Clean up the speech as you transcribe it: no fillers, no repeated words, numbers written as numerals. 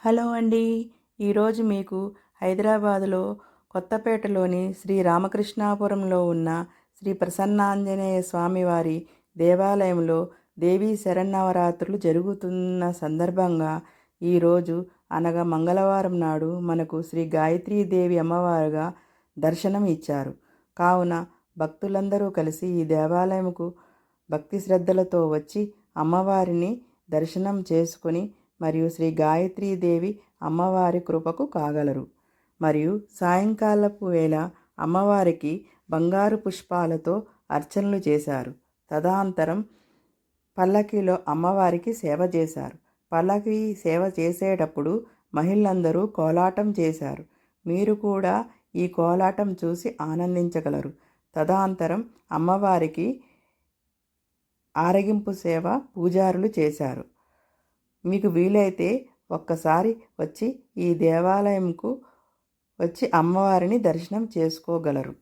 Hello అండి. ఈరోజు మీకు హైదరాబాదులో కొత్తపేటలోని శ్రీ రామకృష్ణాపురంలో ఉన్న శ్రీ ప్రసన్నాంజనేయ స్వామివారి దేవాలయంలో దేవీ శరన్నవరాత్రులు జరుగుతున్న సందర్భంగా ఈరోజు అనగా మంగళవారం నాడు మనకు శ్రీ గాయత్రీదేవి అమ్మవారుగా దర్శనం ఇచ్చారు. కావున భక్తులందరూ కలిసి ఈ దేవాలయంకు భక్తి శ్రద్ధలతో వచ్చి అమ్మవారిని దర్శనం చేసుకుని మరియు శ్రీ గాయత్రీదేవి అమ్మవారి కృపకు కాగలరు. మరియు సాయంకాలపు వేళ అమ్మవారికి బంగారు పుష్పాలతో అర్చనలు చేశారు. తదనంతరం పల్లకీలో అమ్మవారికి సేవ చేశారు. పల్లకీ సేవ చేసేటప్పుడు మహిళలందరూ కోలాటం చేశారు. మీరు కూడా ఈ కోలాటం చూసి ఆనందించగలరు. తదనంతరం అమ్మవారికి ఆరగింపు సేవ పూజారులు చేశారు. మీకు వీలైతే ఒక్కసారి వచ్చి ఈ దేవాలయంకు వచ్చి అమ్మవారిని దర్శనం చేసుకోగలరు.